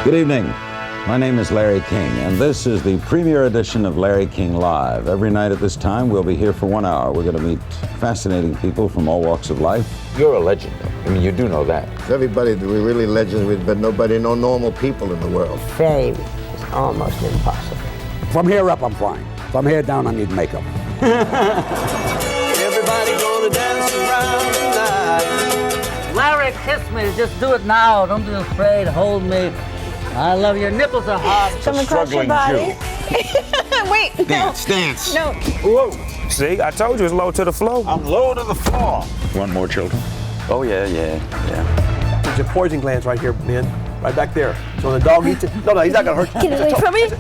Good evening. My name is Larry King, and this is the premiere edition of Larry King Live. Every night at this time, we'll be here for 1 hour. We're going to meet fascinating people from all walks of life. You're a legend, though. I mean, you do know that. Everybody, we're really legends, but nobody, no normal people in the world. Fame is almost impossible. From here up, I'm fine. From here down, I need makeup. Everybody gonna dance around tonight. Larry, kiss me. Just do it now. Don't be afraid. Hold me. I love your nipples are hot. Come across your body. Wait, Dance. no. Whoa. See, I told you it's low to the floor. I'm low to the floor. One more, children. Oh, yeah. There's your poison glands right here, man. Right back there. So when the dog eats it, no, he's not gonna hurt you. Get away from me.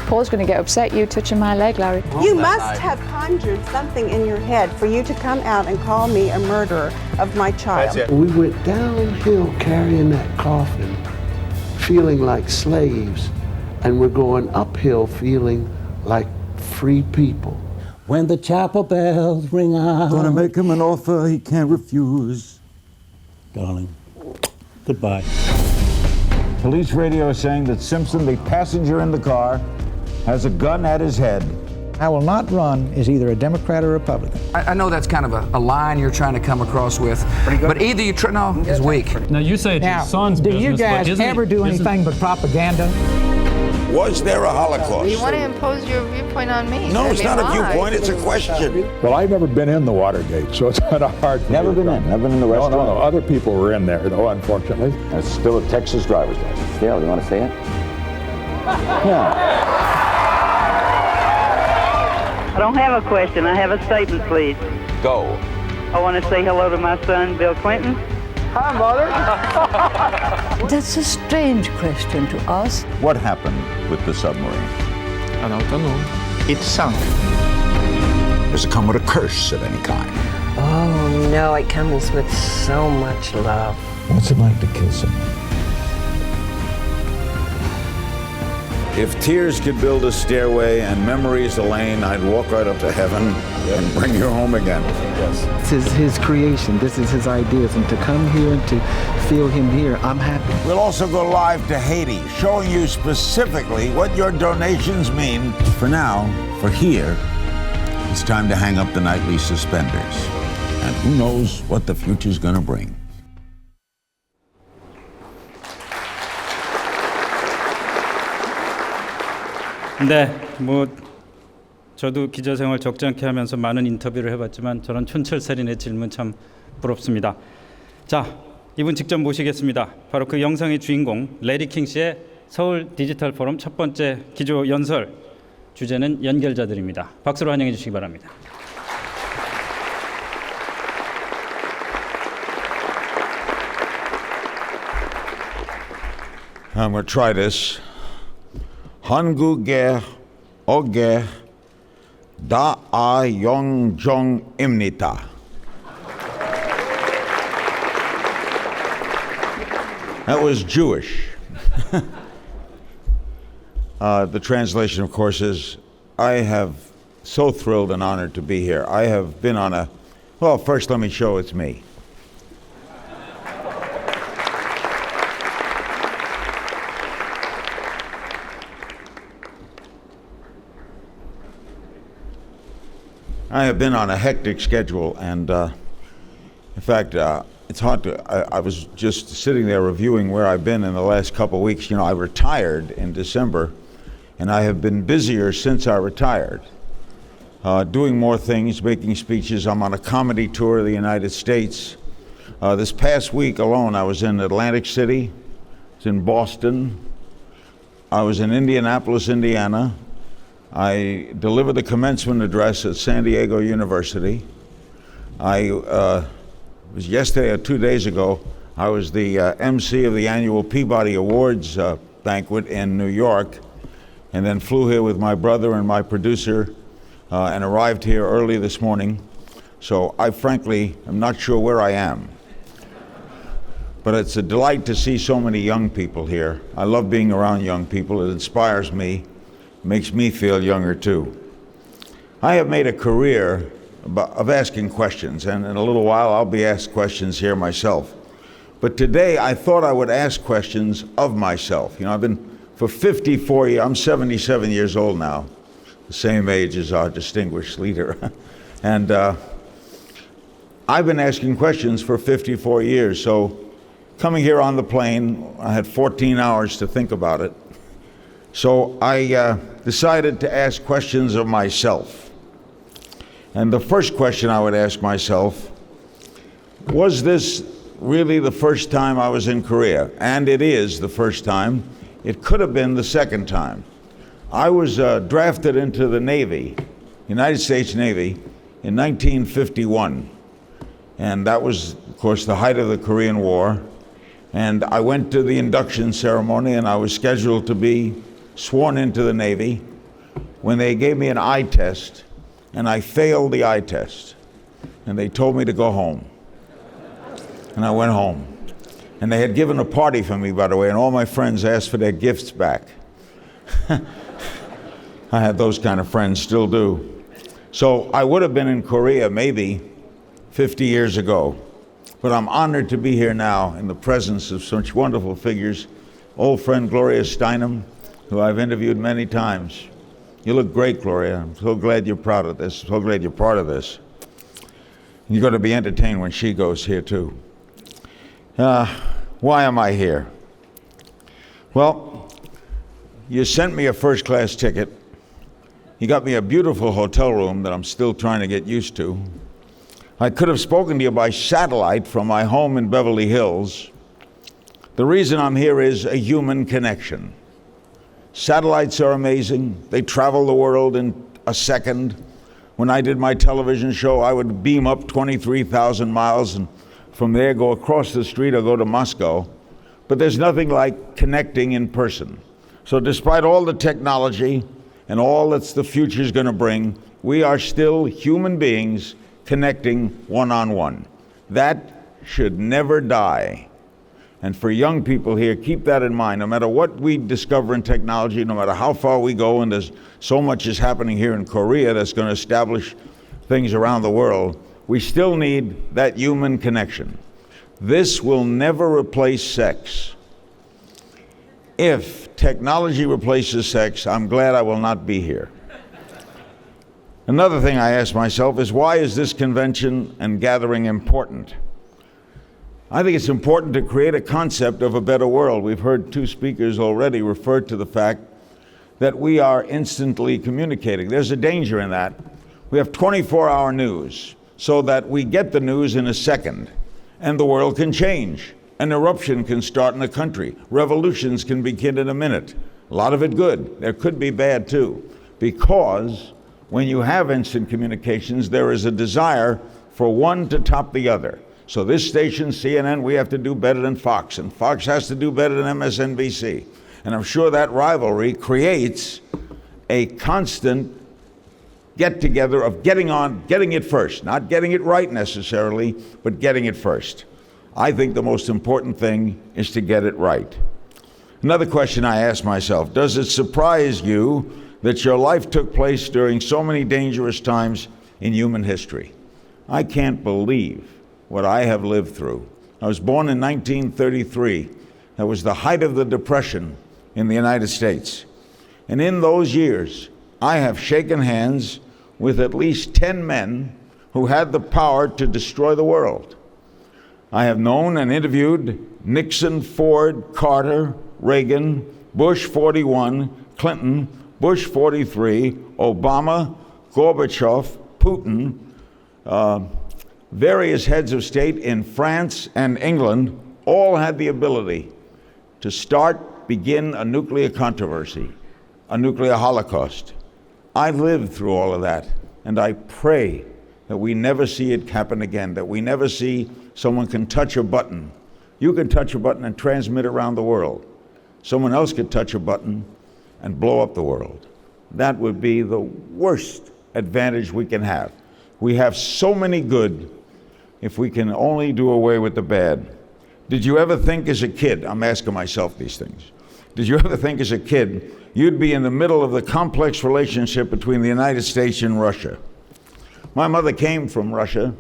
Paul's going to get upset you touching my leg, Larry. You must have conjured something in your head for you to come out and call me a murderer of my child. That's it. We went downhill carrying that coffin, feeling like slaves, and we're going uphill feeling like free people. When the chapel bells ring out. Gonna make him an offer he can't refuse. Darling, goodbye. Police radio is saying that Simpson, the passenger in the car, has a gun at his head. I will not run as either a Democrat or Republican. I know that's kind of a line you're trying to come across with, but either you try. No, it's weak. Now you say it's your son's do business, you guys ever do anything but propaganda? Was there a Holocaust? You want to impose your viewpoint on me? No, it's not a viewpoint, it's a question. Well, I've never been in the Watergate, so it's kind of hard for Never me been to in, never been in the restaurant. No. Other people were in there, though, unfortunately. That's still a Texas driver's license. Dale, you want to say it? Yeah. I don't have a question. I have a statement, please. Go. I want to say hello to my son, Bill Clinton. Hi, Mother. That's a strange question to ask. What happened with the submarine? I don't know. It sunk. Does it come with a curse of any kind? Oh, no, it comes with so much love. What's it like to kill someone? If tears could build a stairway and memories a lane, I'd walk right up to heaven and bring you home again. Yes. This is his creation. This is his ideas. And to come here and to feel him here, I'm happy. We'll also go live to Haiti, showing you specifically what your donations mean. For now, for here, it's time to hang up the nightly suspenders. And who knows what the future's gonna bring. 네, 저도 기자 생활 적지 않게 하면서 많은 인터뷰를 해봤지만 저런 촌철살인의 질문 참 부럽습니다. 자, 이분 직접 모시겠습니다. 바로 그 영상의 주인공 레리 킹 씨의 서울 디지털 포럼 첫 번째 기조 연설, 주제는 연결자들입니다. 박수로 환영해 주시기 바랍니다. I'm going to try this. 한국의 어게 다아영종입니다. That was Jewish. The translation, of course, is I have so thrilled and honored to be here. I have been on a, well, first let me show it's me. I have been on a hectic schedule, and in fact, it's hard to, I was just sitting there reviewing where I've been in the last couple of weeks. You know, I retired in December, and I have been busier since I retired, doing more things, making speeches. I'm on a comedy tour of the United States. This past week alone, I was in Atlantic City, I was in Boston, I was in Indianapolis, Indiana. I delivered the commencement address at San Diego University. I was yesterday or 2 days ago, I was the MC of the annual Peabody Awards banquet in New York, and then flew here with my brother and my producer and arrived here early this morning. So I frankly am not sure where I am. But it's a delight to see so many young people here. I love being around young people. It inspires me. Makes me feel younger too. I have made a career of asking questions, and in a little while I'll be asked questions here myself. But today I thought I would ask questions of myself. You know, I've been for 54 years, I'm 77 years old now, the same age as our distinguished leader. And I've been asking questions for 54 years. So coming here on the plane, I had 14 hours to think about it. So I decided to ask questions of myself. And the first question I would ask myself, was this really the first time I was in Korea? And it is the first time. It could have been the second time. I was drafted into the Navy, United States Navy, in 1951. And that was, of course, the height of the Korean War. And I went to the induction ceremony, and I was scheduled to be sworn into the Navy when they gave me an eye test, and I failed the eye test. And they told me to go home. And I went home. And they had given a party for me, by the way, and all my friends asked for their gifts back. I had those kind of friends, still do. So I would have been in Korea maybe 50 years ago. But I'm honored to be here now in the presence of such wonderful figures. Old friend Gloria Steinem, who I've interviewed many times. You look great, Gloria. I'm so glad you're proud of this. So glad you're part of this. You're going to be entertained when she goes here too. Why am I here? Well, you sent me a first-class ticket. You got me a beautiful hotel room that I'm still trying to get used to. I could have spoken to you by satellite from my home in Beverly Hills. The reason I'm here is a human connection. Satellites are amazing. They travel the world in a second. When I did my television show, I would beam up 23,000 miles and from there go across the street or go to Moscow. But there's nothing like connecting in person. So despite all the technology and all that the future is going to bring, we are still human beings connecting one-on-one. That should never die. And for young people here, keep that in mind. No matter what we discover in technology, no matter how far we go, and there's so much is happening here in Korea that's going to establish things around the world, we still need that human connection. This will never replace sex. If technology replaces sex, I'm glad I will not be here. Another thing I ask myself is, why is this convention and gathering important? I think it's important to create a concept of a better world. We've heard two speakers already refer to the fact that we are instantly communicating. There's a danger in that. We have 24-hour news, so that we get the news in a second, and the world can change. An eruption can start in a country. Revolutions can begin in a minute. A lot of it good. There could be bad too, because when you have instant communications, there is a desire for one to top the other. So this station, CNN, we have to do better than Fox, and Fox has to do better than MSNBC. And I'm sure that rivalry creates a constant get-together of getting it first, not getting it right necessarily, but getting it first. I think the most important thing is to get it right. Another question I ask myself, does it surprise you that your life took place during so many dangerous times in human history? I can't believe what I have lived through. I was born in 1933. That was the height of the Depression in the United States. And in those years, I have shaken hands with at least 10 men who had the power to destroy the world. I have known and interviewed Nixon, Ford, Carter, Reagan, Bush 41, Clinton, Bush 43, Obama, Gorbachev, Putin, various heads of state in France and England all had the ability to begin a nuclear controversy, a nuclear holocaust. I lived through all of that, and I pray that we never see it happen again, that we never see someone can touch a button. You can touch a button and transmit around the world. Someone else could touch a button and blow up the world. That would be the worst advantage we can have. We have so many good if we can only do away with the bad. Did you ever think as a kid, I'm asking myself these things, did you ever think as a kid you'd be in the middle of the complex relationship between the United States and Russia? My mother came from Russia,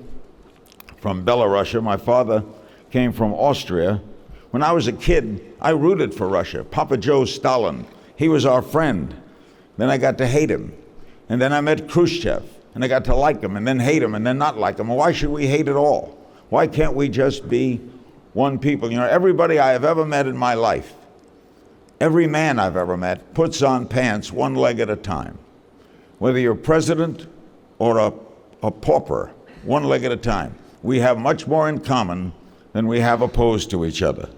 from Belarus. My father came from Austria. When I was a kid, I rooted for Russia. Papa Joe Stalin, he was our friend. Then I got to hate him. And then I met Khrushchev, and I got to like him, and then hate him, and then not like him. Why should we hate at all? Why can't we just be one people? You know, everybody I have ever met in my life, every man I've ever met, puts on pants one leg at a time. Whether you're president or a pauper, one leg at a time. We have much more in common than we have opposed to each other.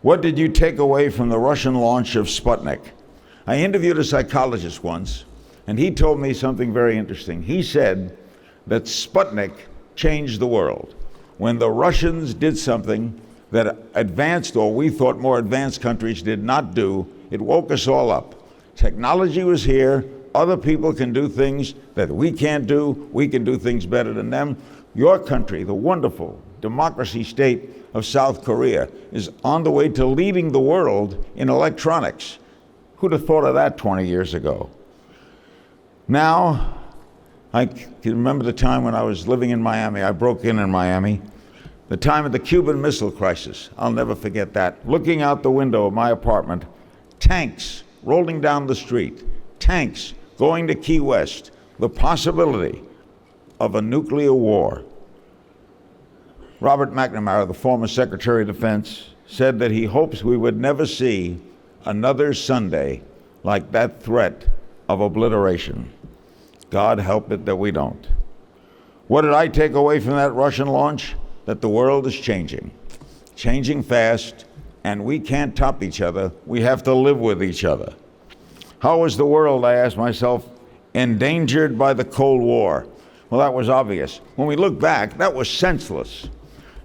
What did you take away from the Russian launch of Sputnik? I interviewed a psychologist once, and he told me something very interesting. He said that Sputnik changed the world. When the Russians did something that advanced, or we thought more advanced countries did not do, it woke us all up. Technology was here. Other people can do things that we can't do. We can do things better than them. Your country, the wonderful democracy state of South Korea, is on the way to leading the world in electronics. Who'd have thought of that 20 years ago? Now, I can remember the time when I was living in Miami. I broke in Miami. The time of the Cuban Missile Crisis. I'll never forget that. Looking out the window of my apartment, tanks rolling down the street, tanks going to Key West, the possibility of a nuclear war. Robert McNamara, the former Secretary of Defense, said that he hopes we would never see another Sunday like that threat of obliteration. God help it that we don't. What did I take away from that Russian launch? That the world is changing fast, and we can't top each other. We have to live with each other. How was the world, I asked myself, endangered by the Cold War? Well, that was obvious. When we look back, that was senseless.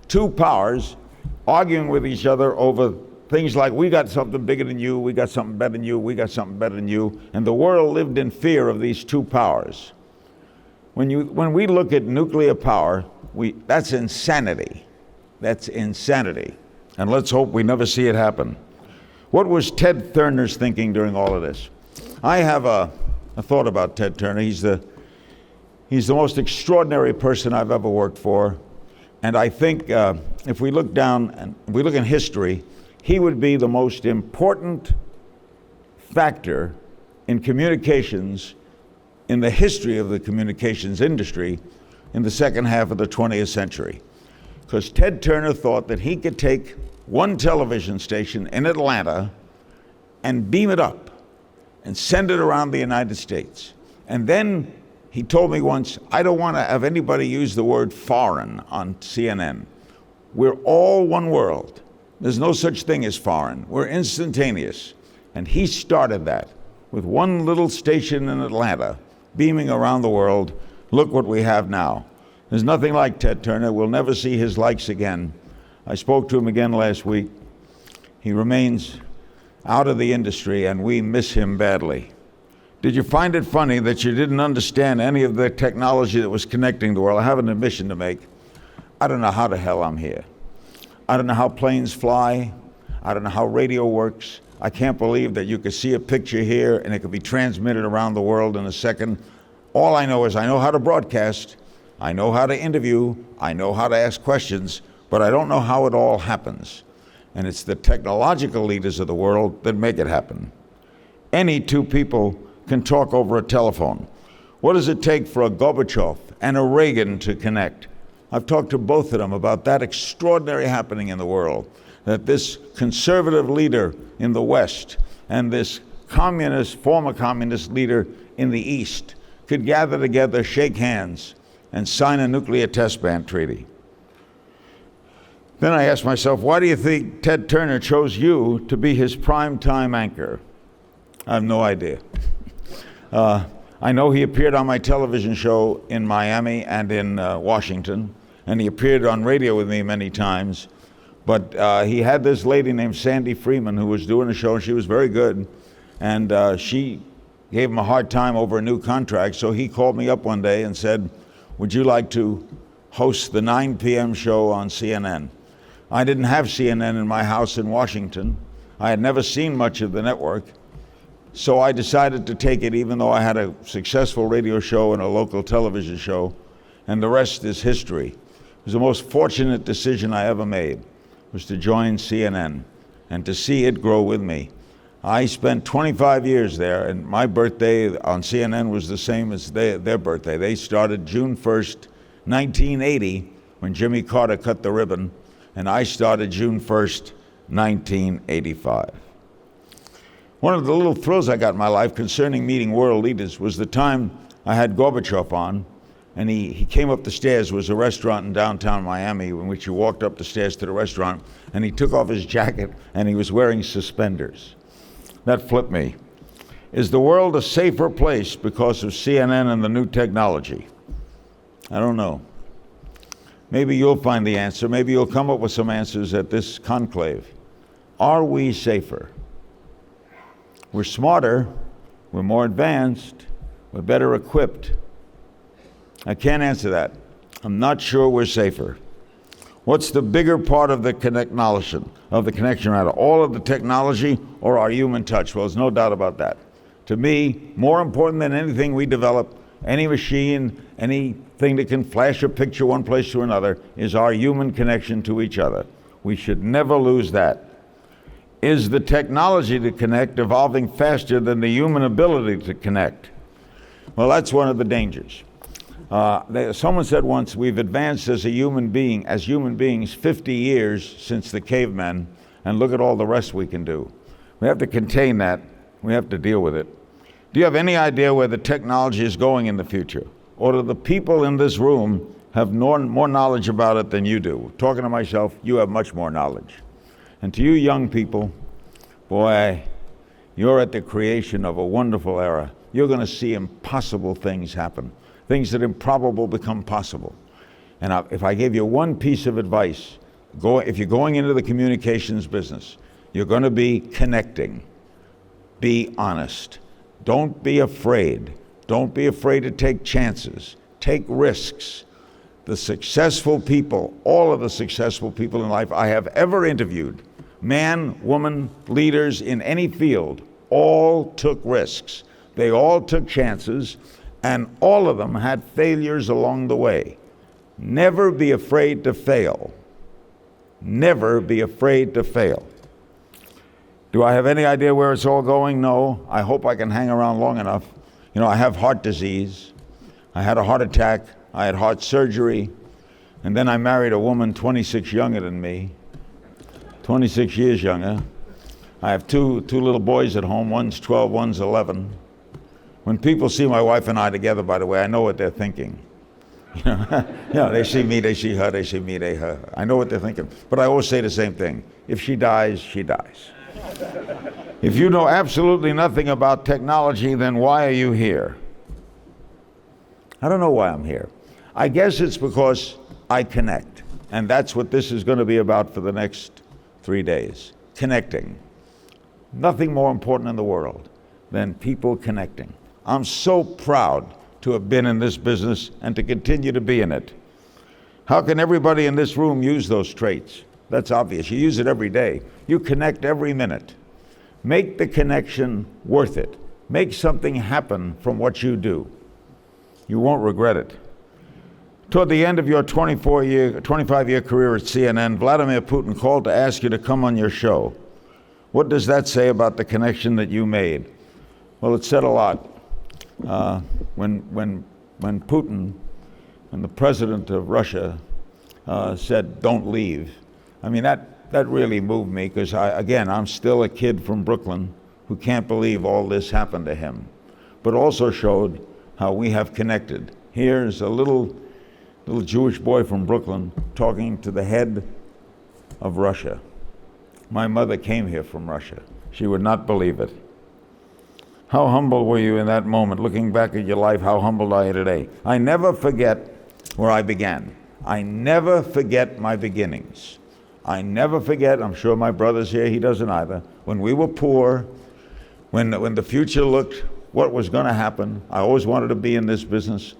Two powers arguing with each other over things like, we got something bigger than you, we got something better than you, we got something better than you, and the world lived in fear of these two powers. When we look at nuclear power, that's insanity. That's insanity. And let's hope we never see it happen. What was Ted Turner's thinking during all of this? I have a thought about Ted Turner. He's the most extraordinary person I've ever worked for. And I think if we look down and we look in history, he would be the most important factor in communications in the history of the communications industry in the second half of the 20th century. Because Ted Turner thought that he could take one television station in Atlanta and beam it up and send it around the United States. And then he told me once, I don't want to have anybody use the word foreign on CNN. We're all one world. There's no such thing as foreign. We're instantaneous. And he started that with one little station in Atlanta, beaming around the world. Look what we have now. There's nothing like Ted Turner. We'll never see his likes again. I spoke to him again last week. He remains out of the industry, and we miss him badly. Did you find it funny that you didn't understand any of the technology that was connecting the world? I have an admission to make. I don't know how the hell I'm here. I don't know how planes fly. I don't know how radio works. I can't believe that you could see a picture here and it could be transmitted around the world in a second. All I know is I know how to broadcast, I know how to interview, I know how to ask questions, but I don't know how it all happens. And it's the technological leaders of the world that make it happen. Any two people can talk over a telephone. What does it take for a Gorbachev and a Reagan to connect? I've talked to both of them about that extraordinary happening in the world, that this conservative leader in the West and this former communist leader in the East could gather together, shake hands, and sign a nuclear test ban treaty. Then I asked myself, why do you think Ted Turner chose you to be his primetime anchor? I have no idea. I know he appeared on my television show in Miami and in Washington, and he appeared on radio with me many times. But he had this lady named Sandy Freeman who was doing a show, and she was very good. And she gave him a hard time over a new contract, so he called me up one day and said, would you like to host the 9 p.m. show on CNN? I didn't have CNN in my house in Washington. I had never seen much of the network. So I decided to take it, even though I had a successful radio show and a local television show, and the rest is history. It was the most fortunate decision I ever made, was to join CNN and to see it grow with me. I spent 25 years there, and my birthday on CNN was the same as their birthday. They started June 1st, 1980, when Jimmy Carter cut the ribbon, and I started June 1st, 1985. One of the little thrills I got in my life concerning meeting world leaders was the time I had Gorbachev on, and he came up the stairs. There was a restaurant in downtown Miami in which you walked up the stairs to the restaurant, and he took off his jacket, and he was wearing suspenders. That flipped me. Is the world a safer place because of CNN and the new technology? I don't know. Maybe you'll find the answer. Maybe you'll come up with some answers at this conclave. Are we safer? We're smarter, we're more advanced, we're better equipped. I can't answer that. I'm not sure we're safer. What's the bigger part of the connection, all of the technology or our human touch? Well, there's no doubt about that. To me, more important than anything we develop, any machine, anything that can flash a picture one place to another, is our human connection to each other. We should never lose that. Is the technology to connect evolving faster than the human ability to connect? Well, that's one of the dangers. Someone said once, we've advanced as human beings 50 years since the cavemen, and look at all the rest we can do. We have to contain that. We have to deal with it. Do you have any idea where the technology is going in the future? Or do the people in this room have more knowledge about it than you do? Talking to myself, you have much more knowledge. And to you young people, boy, you're at the creation of a wonderful era. You're going to see impossible things happen. Things that improbable become possible. And if I gave you one piece of advice, if you're going into the communications business, you're going to be connecting. Be honest. Don't be afraid. Don't be afraid to take chances. Take risks. The successful people, all of the successful people in life I have ever interviewed, man, woman, leaders in any field, all took risks. They all took chances, and all of them had failures along the way. Never be afraid to fail. Never be afraid to fail. Do I have any idea where it's all going? No. I hope I can hang around long enough. You know, I have heart disease. I had a heart attack. I had heart surgery. And then I married a woman 26 younger than me. 26 years younger. I have two little boys at home. One's 12, one's 11. When people see my wife and I together, by the way, I know what they're thinking. You know, they see me, they see her, they see me, they her. I know what they're thinking. But I always say the same thing. If she dies, she dies. If you know absolutely nothing about technology, then why are you here? I don't know why I'm here. I guess it's because I connect. And that's what this is going to be about for the next 3 days. Connecting. Nothing more important in the world than people connecting. I'm so proud to have been in this business and to continue to be in it. How can everybody in this room use those traits? That's obvious. You use it every day. You connect every minute. Make the connection worth it. Make something happen from what you do. You won't regret it. Toward the end of your 25-year career at CNN, Vladimir Putin called to ask you to come on your show. What does that say about the connection that you made? Well, it said a lot. When Putin and the president of Russia said, "Don't leave," I mean, that really moved me, because I'm still a kid from Brooklyn who can't believe all this happened to him, but also showed how we have connected. Here's a little Jewish boy from Brooklyn talking to the head of Russia. My mother came here from Russia. She would not believe it. How humble were you in that moment? Looking back at your life, how humbled are you today? I never forget where I began. I never forget my beginnings. I never forget, I'm sure my brother's here, he doesn't either, when we were poor, when the future looked what was going to happen. I always wanted to be in this business.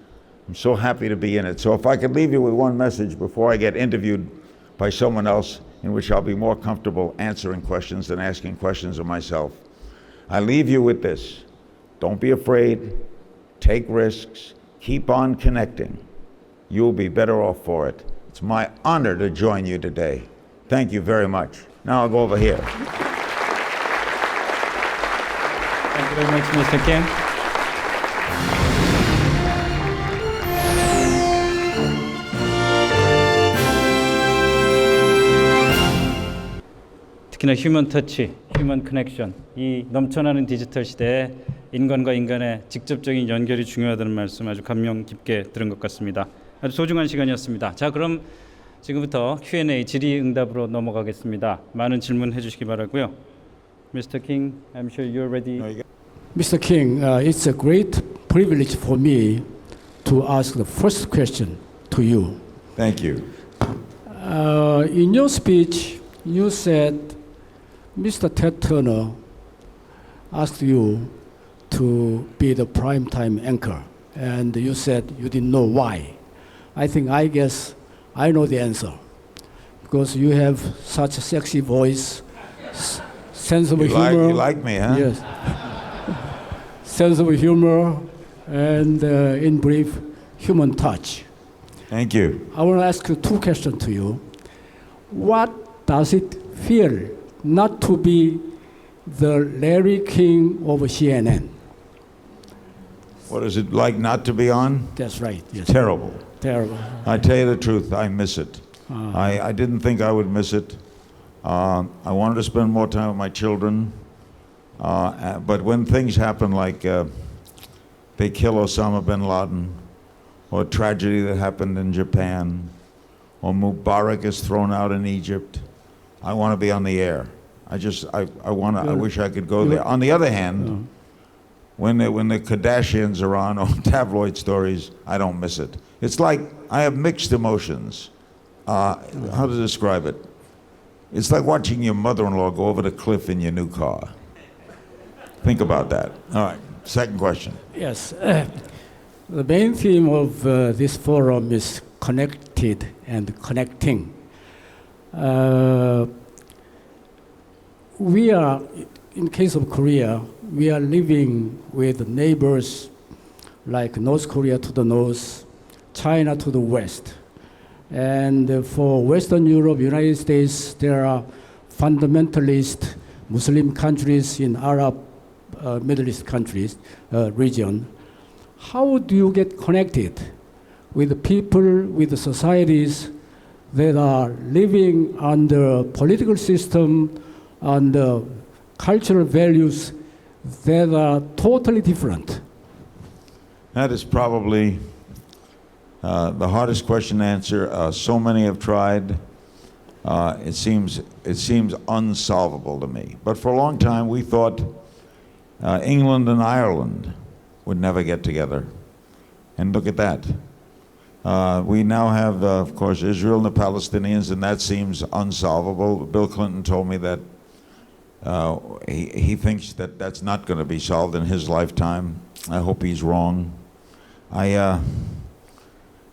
I'm so happy to be in it. So if I could leave you with one message before I get interviewed by someone else, in which I'll be more comfortable answering questions than asking questions of myself, I leave you with this. Don't be afraid. Take risks. Keep on connecting. You'll be better off for it. It's my honor to join you today. Thank you very much. Now I'll go over here. Thank you very much, Mr. King. 특히나 휴먼 터치, 휴먼 커넥션, 이 넘쳐나는 디지털 시대에 인간과 인간의 직접적인 연결이 중요하다는 말씀 아주 감명 깊게 들은 것 같습니다. 아주 소중한 시간이었습니다. 자, 그럼 지금부터 Q&A 질의응답으로 넘어가겠습니다. 많은 질문해 주시기 바라고요. Mr. King, I'm sure you're ready. Mr. King, it's a great privilege for me to ask the first question to you. Thank you. In your speech, you said Mr. Ted Turner asked you to be the primetime anchor, and you said you didn't know why. I guess I know the answer, because you have such a sexy voice, sense of humor. You like me, huh? Yes. Sense of humor, and in brief, human touch. Thank you. I want to ask you two questions to you. What does it feel not to be the Larry King of CNN? What is it like not to be on? That's right. Yes. Terrible. Terrible. I tell you the truth, I miss it. I didn't think I would miss it. I wanted to spend more time with my children. But when things happen like they kill Osama bin Laden, or a tragedy that happened in Japan, or Mubarak is thrown out in Egypt, I want to be on the air. I wish I could go there. On the other hand, when the Kardashians are on, or tabloid stories, I don't miss it. It's like I have mixed emotions. How to describe it? It's like watching your mother-in-law go over the cliff in your new car. Think about that. All right, second question. Yes. The main theme of this forum is connected and connecting. We are, in case of Korea, we are living with neighbors like North Korea to the north, China to the west. And for Western Europe, United States, there are fundamentalist Muslim countries in Arab, Middle East countries, region. How do you get connected with the people, with the societies that are living under a political system, under cultural values that are totally different? That is probably the hardest question to answer. So many have tried. It seems unsolvable to me. But for a long time, we thought England and Ireland would never get together. And look at that. We now have, of course, Israel and the Palestinians, and that seems unsolvable. Bill Clinton told me that he thinks that that's not going to be solved in his lifetime. I hope he's wrong.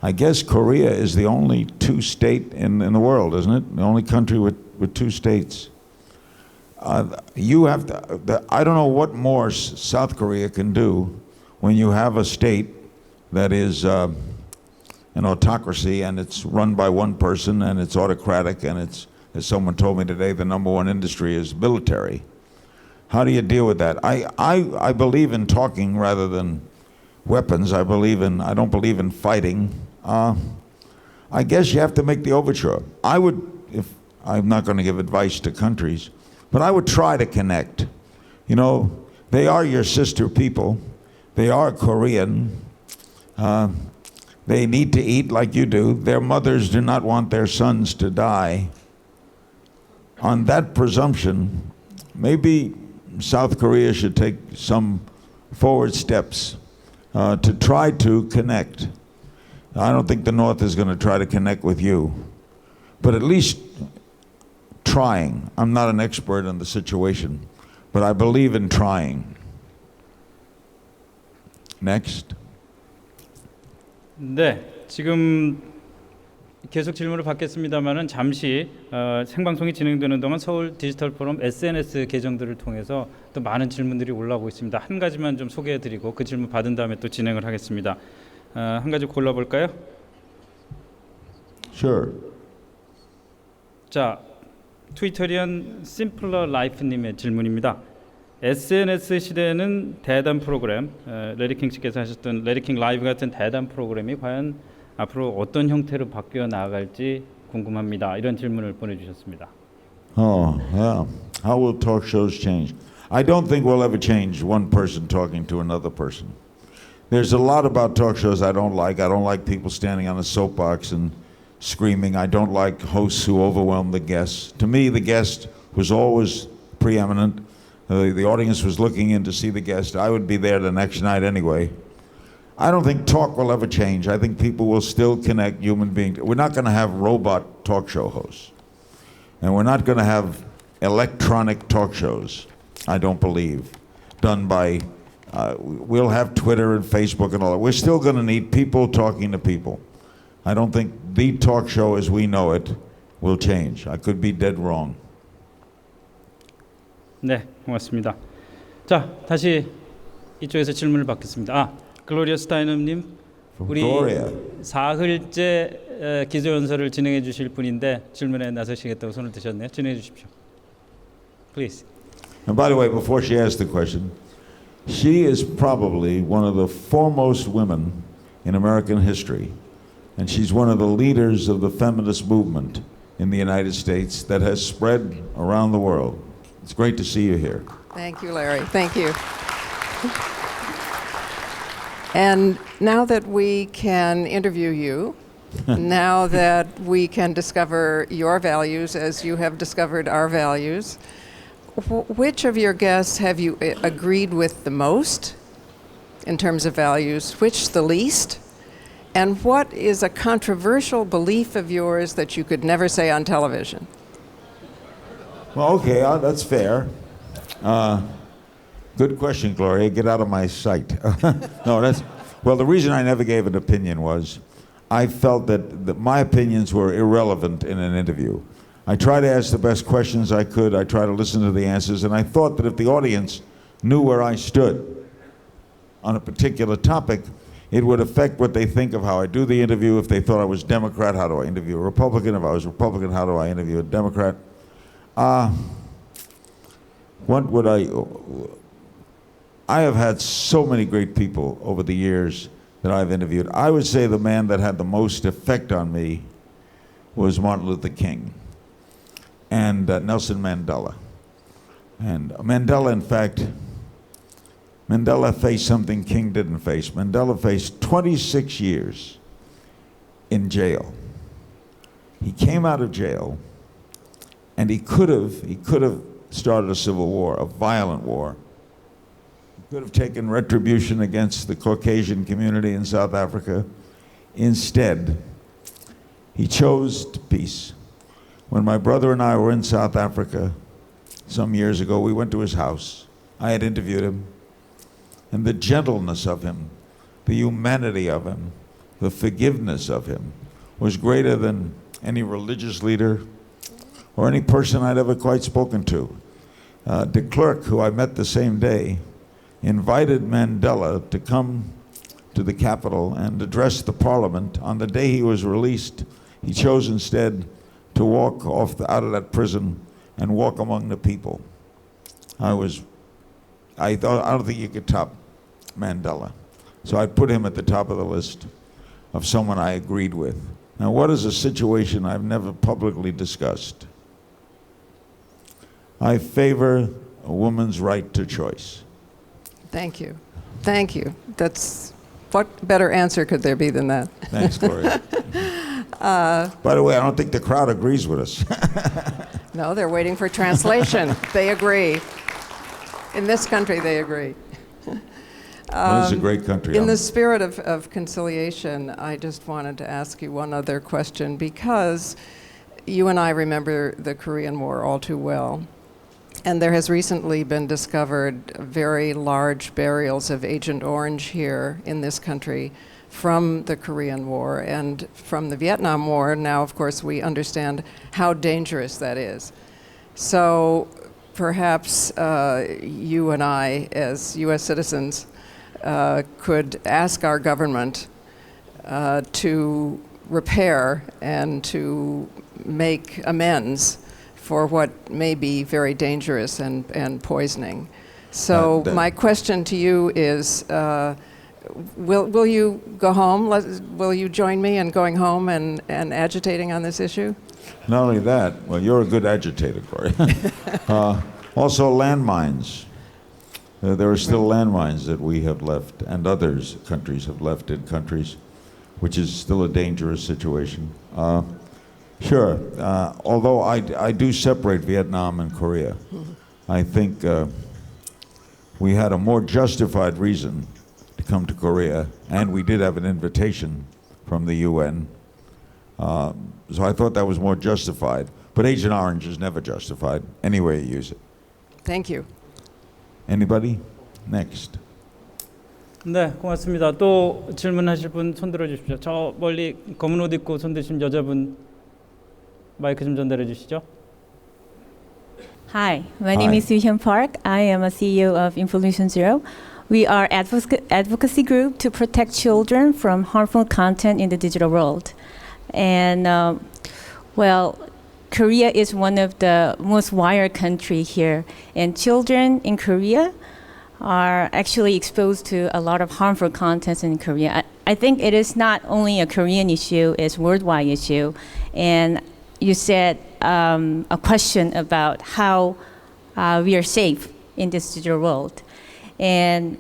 I guess Korea is the only two-state in the world, isn't it? The only country with two states. You have to, I don't know what more South Korea can do when you have a state that is an autocracy and it's run by one person and it's autocratic and it's, as someone told me today, the number one industry is military. How do you deal with that? I believe in talking rather than weapons. I don't believe in fighting. I guess you have to make the overture. I'm not going to give advice to countries, but I would try to connect. You know, they are your sister people. They are Korean. They need to eat like you do. Their mothers do not want their sons to die. On that presumption, maybe South Korea should take some forward steps to try to connect. I don't think the North is going to try to connect with you, but at least trying. I'm not an expert on the situation, but I believe in trying. Next. 네, 지금 계속 질문을 받겠습니다만은 잠시 생방송이 진행되는 동안 서울 디지털 포럼 SNS 계정들을 통해서 또 많은 질문들이 올라오고 있습니다. 한 가지만 좀 소개해드리고 그 질문 받은 다음에 또 진행을 하겠습니다. 한 가지 골라볼까요? Sure. 자, 트위터리언 심플러 라이프님의 질문입니다. SNS 시대에는 대담 프로그램, 레리킹 씨께서 하셨던 레리킹 라이브 같은 대담 프로그램이 과연 앞으로 어떤 형태로 바뀌어 나아갈지 궁금합니다. 이런 질문을 보내주셨습니다. Oh, yeah. How will talk shows change? I don't think we'll ever change one person talking to another person. There's a lot about talk shows I don't like. I don't like people standing on a soapbox and screaming. I don't like hosts who overwhelm the guests. To me, the guest was always preeminent. The audience was looking in to see the guest. I would be there the next night anyway. I don't think talk will ever change. I think people will still connect human beings. We're not going to have robot talk show hosts. And we're not going to have electronic talk shows, I don't believe, done by, we'll have Twitter and Facebook and all that. We're still going to need people talking to people. I don't think the talk show as we know it will change. I could be dead wrong. 네, 고맙습니다. 자, 다시 이쪽에서 질문을 받겠습니다. 글로리아 스타이넘님, 우리 사흘째 기조연설을 진행해 주실 분인데 질문에 나서시겠다고 손을 드셨네요. 진행해 주십시오. Please. And by the way, before she asks the question, she is probably one of the foremost women in American history, and she's one of the leaders of the feminist movement in the United States that has spread around the world. It's great to see you here. Thank you, Larry. Thank you. And now that we can interview you, now that we can discover your values as you have discovered our values, which of your guests have you agreed with the most in terms of values, which the least? And what is a controversial belief of yours that you could never say on television? Well, okay, that's fair. Good question, Gloria. Get out of my sight. No, well, the reason I never gave an opinion was I felt that my opinions were irrelevant in an interview. I try to ask the best questions I could. I try to listen to the answers. And I thought that if the audience knew where I stood on a particular topic, it would affect what they think of how I do the interview. If they thought I was Democrat, how do I interview a Republican? If I was Republican, how do I interview a Democrat? What would I have had so many great people over the years that I've interviewed. I would say the man that had the most effect on me was Martin Luther King and Nelson Mandela. And Mandela, in fact, Mandela faced something King didn't face. Mandela faced 26 years in jail. He came out of jail and he could have started a civil war, a violent war. He could have taken retribution against the Caucasian community in South Africa. Instead, he chose peace. When my brother and I were in South Africa some years ago, we went to his house. I had interviewed him. And the gentleness of him, the humanity of him, the forgiveness of him was greater than any religious leader or any person I'd ever quite spoken to. De Klerk, who I met the same day, invited Mandela to come to the Capitol and address the Parliament. On the day he was released, he chose instead to walk out of that prison and walk among the people. I don't think you could top Mandela. So I put him at the top of the list of someone I agreed with. Now, what is a situation I've never publicly discussed? I favor a woman's right to choice. Thank you. Thank you. What better answer could there be than that? Thanks, Gloria. By the way, I don't think the crowd agrees with us. No, they're waiting for translation. They agree. In this country, they agree. Well, it's a great country. In the spirit of conciliation, I just wanted to ask you one other question, because you and I remember the Korean War all too well. And there has recently been discovered very large burials of Agent Orange here in this country from the Korean War and from the Vietnam War. Now, of course, we understand how dangerous that is. So perhaps you and I, as U.S. citizens, could ask our government to repair and to make amends for what may be very dangerous and poisoning. So my question to you is, will you go home? Will you join me in going home and agitating on this issue? Not only that, well, you're a good agitator, Corey. Also landmines. There are still landmines that we have left and countries have left in countries, which is still a dangerous situation. Sure, although I do separate Vietnam and Korea. I think we had a more justified reason to come to Korea, and we did have an invitation from the UN. So I thought that was more justified. But Agent Orange is never justified, any way you use it. Thank you. Anybody? Next. 네, 고맙습니다. 또 질문하실 분 손 들어 주십시오. 저 멀리 검은 옷 입고 손 드신 여자분 마이크 좀 전달해 주시죠. Hi, my name is Soo-hyun Park. I am a CEO of Infolution Zero. We are advocacy group to protect children from harmful content in the digital world. And well, Korea is one of the most wired country here, and children in Korea are actually exposed to a lot of harmful contents in Korea. I think it is not only a Korean issue, it's a worldwide issue. And you said a question about how we are safe in this digital world. And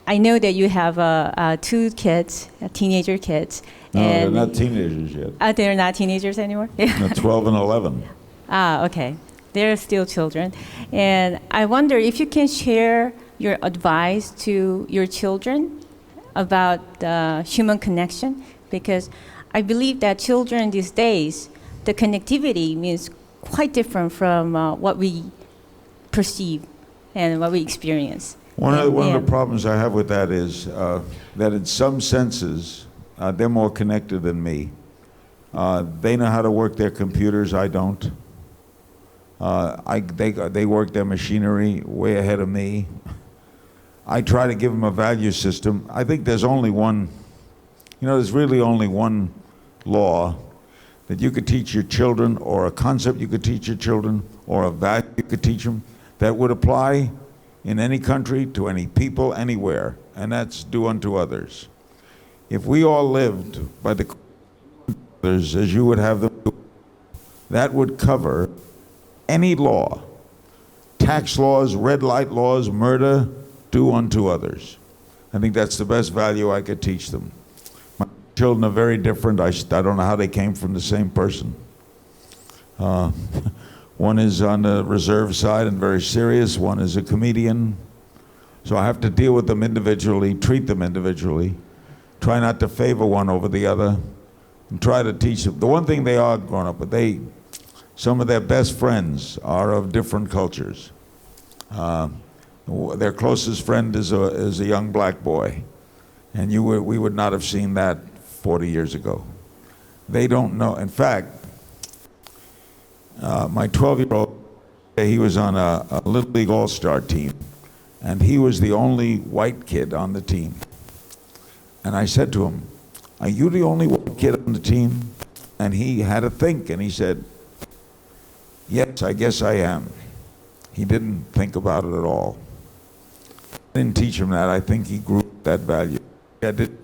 I know that you have two kids, teenager kids. No, and they're not teenagers yet. They're not teenagers anymore? They're 12 and 11. Okay. They're still children. And I wonder if you can share your advice to your children about human connection, because I believe that children these days, the connectivity means quite different from what we perceive and what we experience. One of the problems I have with that is that in some senses, they're more connected than me. They know how to work their computers, I don't. They work their machinery way ahead of me. I try to give them a value system. I think there's only one, there's really only one law that you could teach your children, or a concept you could teach your children, or a value you could teach them that would apply in any country, to any people, anywhere, and that's do unto others. If we all lived by the others as you would have them do, that would cover any law. Tax laws, red light laws, murder, do unto others. I think that's the best value I could teach them. My children are very different. I don't know how they came from the same person. One is on the reserve side and very serious. One is a comedian. So I have to deal with them individually, treat them individually, try not to favor one over the other, and try to teach them. The one thing they are grown up with, some of their best friends are of different cultures. Their closest friend is a young black boy, and we would not have seen that 40 years ago. They don't know. In fact, my 12-year-old, he was on a Little League All-Star team, and he was the only white kid on the team. And I said to him, "Are you the only white kid on the team?" And he had to think, and he said, "Yes, I guess I am." He didn't think about it at all. I didn't teach him that. I think he grew that value. I did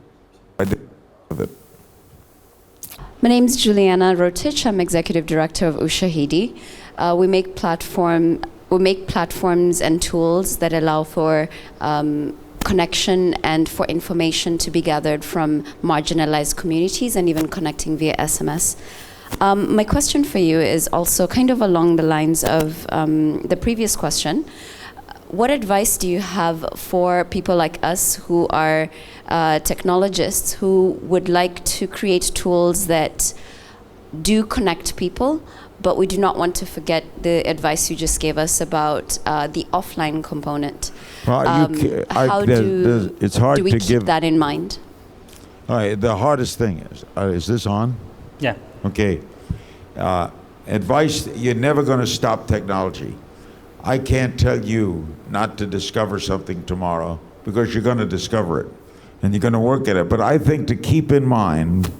with it. My name is Juliana Rotich. I'm executive director of Ushahidi. We make platforms and tools that allow for connection and for information to be gathered from marginalized communities, and even connecting via SMS. My question for you is also kind of along the lines of the previous question. What advice do you have for people like us who are technologists who would like to create tools that do connect people, but we do not want to forget the advice you just gave us about the offline component? How it's hard do we to keep give that in mind? All right, the hardest thing is this on? Yeah. Okay. Advice, you're never going to stop technology. I can't tell you not to discover something tomorrow, because you're going to discover it and you're going to work at it. But I think to keep in mind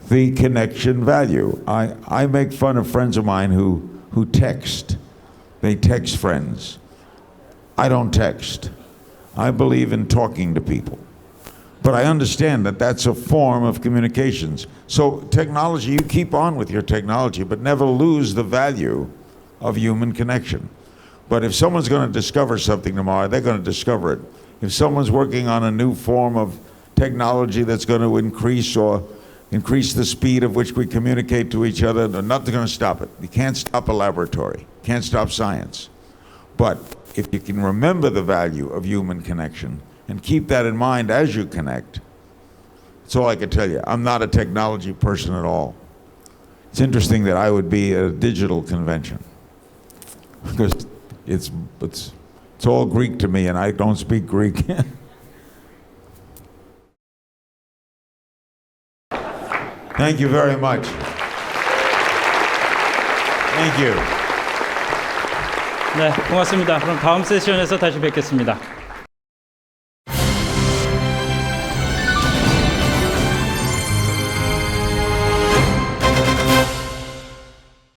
the connection value. I make fun of friends of mine who text. They text friends. I don't text. I believe in talking to people. But I understand that that's a form of communications. So technology, you keep on with your technology, but never lose the value of human connection. But if someone's going to discover something tomorrow, they're going to discover it. If someone's working on a new form of technology that's going to increase the speed of which we communicate to each other, nothing's going to stop it. You can't stop a laboratory. Can't stop science. But if you can remember the value of human connection and keep that in mind as you connect, that's all I can tell you. I'm not a technology person at all. It's interesting that I would be at a digital convention because it's all Greek to me and I don't speak Greek. Thank you very much. Thank you. 네, 고맙습니다. 그럼 다음 세션에서 다시 뵙겠습니다.